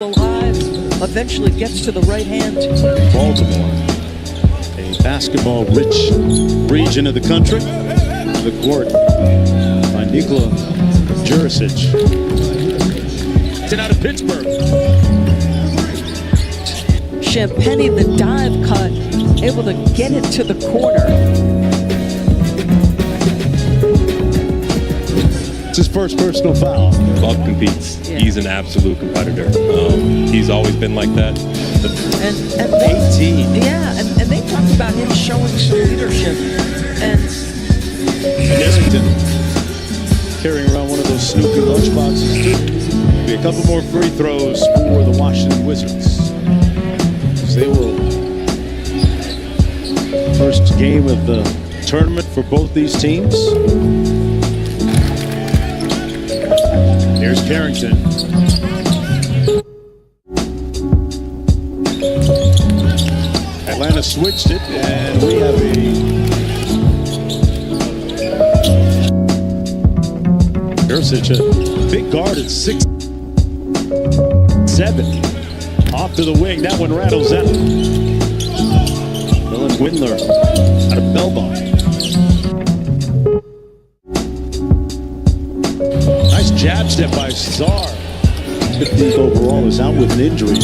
alive, eventually gets to the right hand. Baltimore, a basketball-rich region of the country. The court by Nikola Jurisic. And out of Pittsburgh. Champagny, the dive cut, able to get it to the corner. It's his first personal foul. Bub competes. Yeah. He's an absolute competitor. He's always been like that. And they, 18. Yeah, and they talked about him showing some leadership. And Carrington carrying around one of those Snoopy lunchboxes too. Be a couple more free throws for the Washington Wizards. They will. First game of the tournament for both these teams. Here's Carrington. Atlanta switched it, and we have Jurisic, a big guard at 6'7". Off to the wing, that one rattles out. Dylan Windler out of Belmont. Nice jab step by Cesar. 15th overall is out with an injury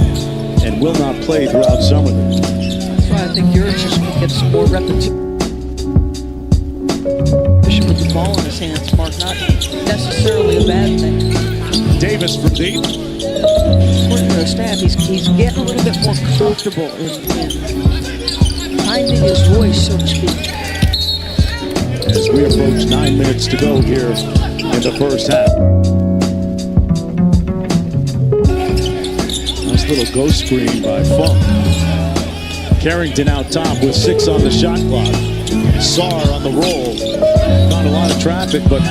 and will not play throughout summer. That's why I think Jurisic can get some more repetition with the ball in his hands, Mark. Not necessarily a bad thing. Davis from deep. According to the staff, he's getting a little bit more comfortable in finding his voice, so to speak. As we approach 9 minutes to go here in the first half. Nice little ghost screen by Funk. Carrington out top with 6 on the shot clock. Sarr on the roll. Not a lot of traffic, but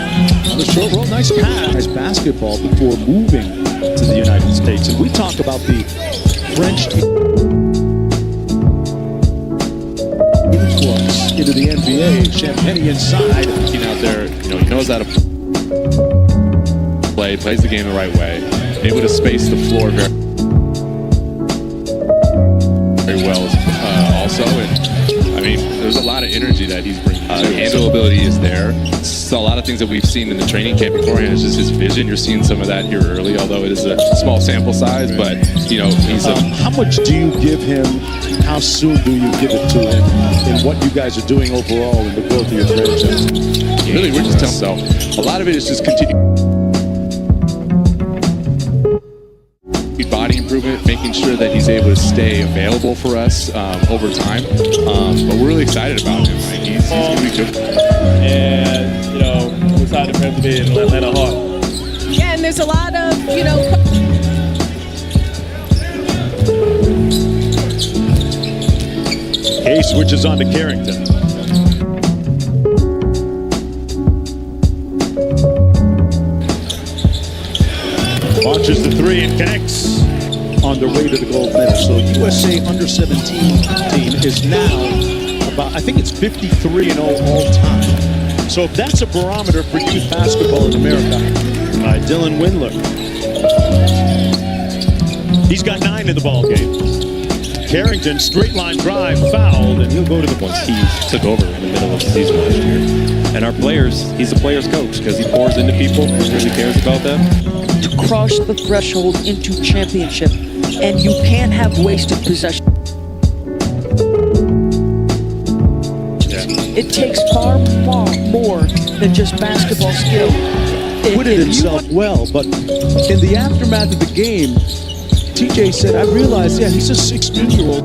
on the short roll, nice pass. Nice basketball before moving to the United States. And we talk about the French influx into the NBA. Champagny inside. Out there, he knows how to play, plays the game the right way, able to space the floor very well also. And I mean, there's a lot of energy that he's bringing. Handle ability is there. So a lot of things that we've seen in the training camp beforehand is just his vision. You're seeing some of that here early, although it is a small sample size. But he's how much do you give him? How soon do you give it to him? And what you guys are doing overall in the growth of your franchise? Really, we're just telling himself. A lot of it is just continuing body improvement, making sure that he's able to stay available for us over time. But we're really excited about him. Like, he's going to be good. And, we're excited for him to be in Atlanta Hawk. Yeah, and there's a lot of, Hay switches on to Carrington. Launches the 3 and connects on their way to the gold medal. So USA under-17 team is now about, I think it's 53-0 all time. So if that's a barometer for youth basketball in America, by Dylan Windler. He's got 9 in the ball game. Carrington, straight line drive, fouled, and he'll go to the point. He took over in the middle of the season last year. And our players, he's a player's coach because he pours into people, he really cares about them. To cross the threshold into championship, and you can't have wasted possession. It takes far more than just basketball skill. Put it himself well, but in the aftermath of the game, TJ said, I realized, he's a 16-year-old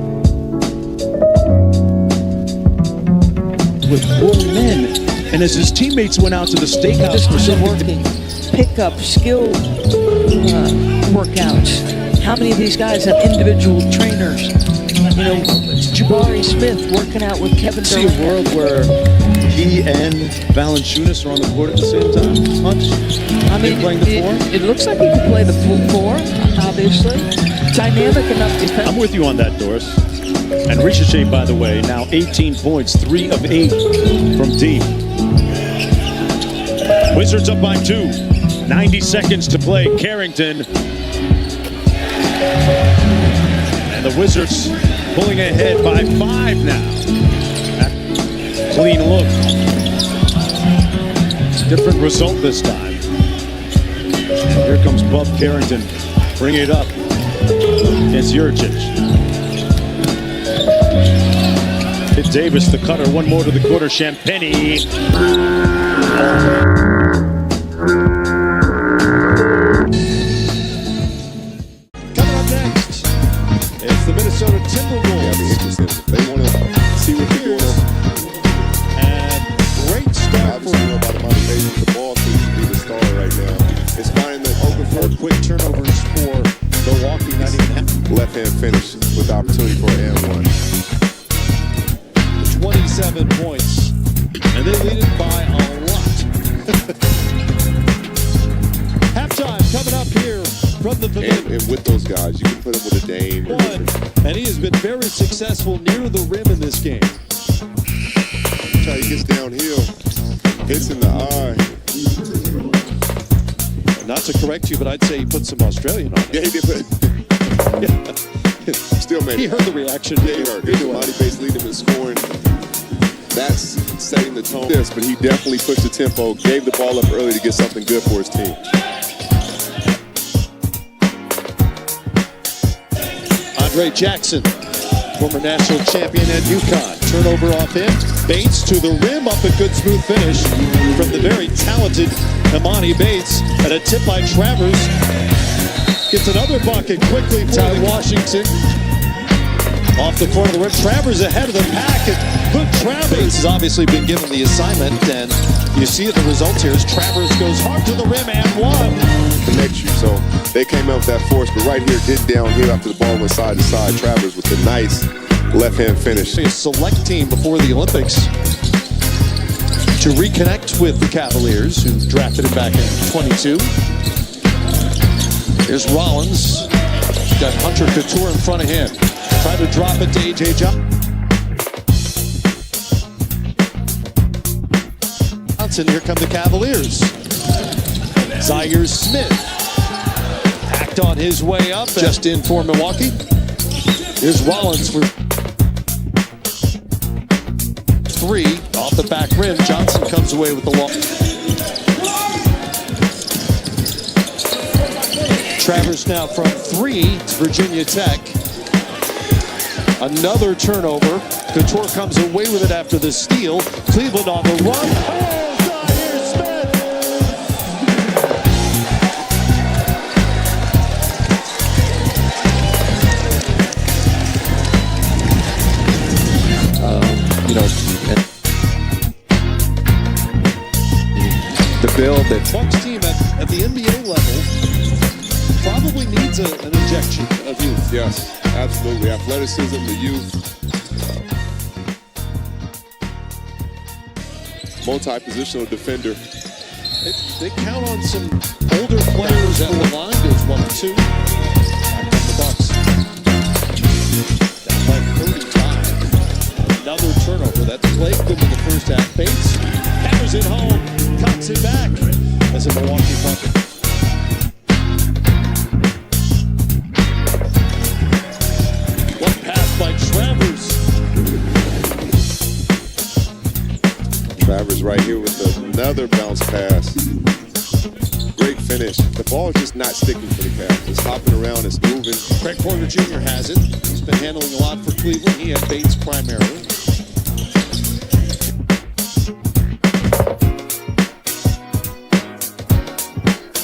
with grown men. And as his teammates went out to the steakhouse for some working, pick up skill workouts. How many of these guys have individual trainers? Jabari Smith working out with Kevin Durant. See a world where he and Valanciunas are on the court at the same time? Playing the 4? It looks like he could play the full 4, obviously. Dynamic enough defense. I'm with you on that, Doris. And Ricochet, by the way, now 18 points, 3 of 8 from deep. Wizards up by 2. 90 seconds to play. Carrington Wizards pulling ahead by 5 now. Clean look. Different result this time. And here comes Bub Carrington. Bring it up. It's Jurcic. Hit Davis, the cutter. One more to the quarter. Champagny. Coming up next, it's the Minnesota Timberwolves. Yeah, be interesting. If they want to see what they're doing. And great start for Obviously, about the motivation. The ball seems to be the star right now. It's finding the open four quick turnovers for Milwaukee. Not even half. left-hand finish with opportunity for an and one. 27 points, and they lead it by a lot. Halftime coming up here from the pavilion. And with those guys, you can put them with a Dame. And he has been very successful near the rim in this game. Try he gets downhill, hits in the eye. Not to correct you, but I'd say he put some Australian on it. Yeah, he did put. Still made it. He heard the reaction. Yeah, he heard. His body base leading him in scoring. That's setting the tone. Yes, but he definitely pushed the tempo, gave the ball up early to get something good for his team. Andre Jackson, former national champion at UConn. Turnover off him. Bates to the rim, up a good smooth finish from the very talented Imani Bates. And a tip by Travers. Gets another bucket quickly for Washington. Off the corner of the rim. Travers ahead of the pack. And good Travers has obviously been given the assignment. And you see it, the results here as Travers goes hard to the rim and one. Connects you, so they came out with that force, but right here did downhill after the ball went side to side. Travers with a nice left-hand finish. A select team before the Olympics to reconnect with the Cavaliers, who drafted him back in 22. Here's Rollins. Got Hunter Couture in front of him. Try to drop it to A.J. Johnson. Here come the Cavaliers. Zaire Smith. Act on his way up. Just in for Milwaukee. Here's Rollins for 3. Off the back rim. Johnson comes away with the ball. Travers now from 3. It's Virginia Tech. Another turnover. Couture comes away with it after the steal. Cleveland on the run. Oh, Zaire Smith! The build that Bucks team at the NBA level probably needs an injection of youth. yes, absolutely. Athleticism, the youth. Multi-positional defender. They count on some older players at the line. Goes 1-2. Back up the Bucks. Down by 35. Another turnover. That's plagued them in the first half. Bates hammers it home. Cocks it back. As a Milwaukee bucket. One pass by Travers. Travers right here with another bounce pass. Great finish. The ball is just not sticking for the Cavs. It's hopping around, it's moving. Craig Porter Jr. has it. He's been handling a lot for Cleveland. He had Bates primarily.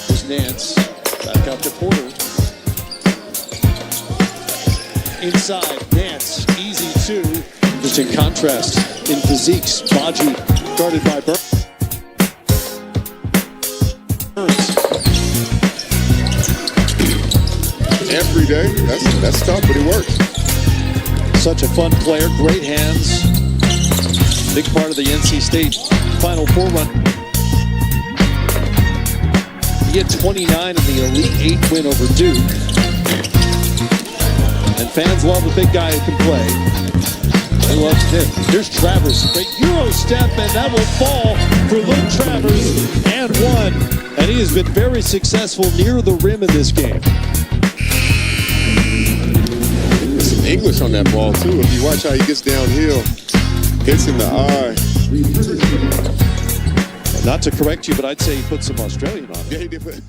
Here's Nance. Back out to Porter. Inside, Nance. Easy 2. Just in contrast, in physiques, Baji guarded by Burns. Every day, that's tough, but it works. Such a fun player, great hands. Big part of the NC State Final Four run. He had 29 in the Elite 8 win over Duke. And fans love a big guy who can play. They love him. Here's Travers. Great Euro step, and that will fall for Luke Travers. And one. And he has been very successful near the rim in this game. push on that ball too. If you watch how he gets downhill, hits in the eye. Not to correct you, but I'd say he put some Australian on it. Yeah, he did.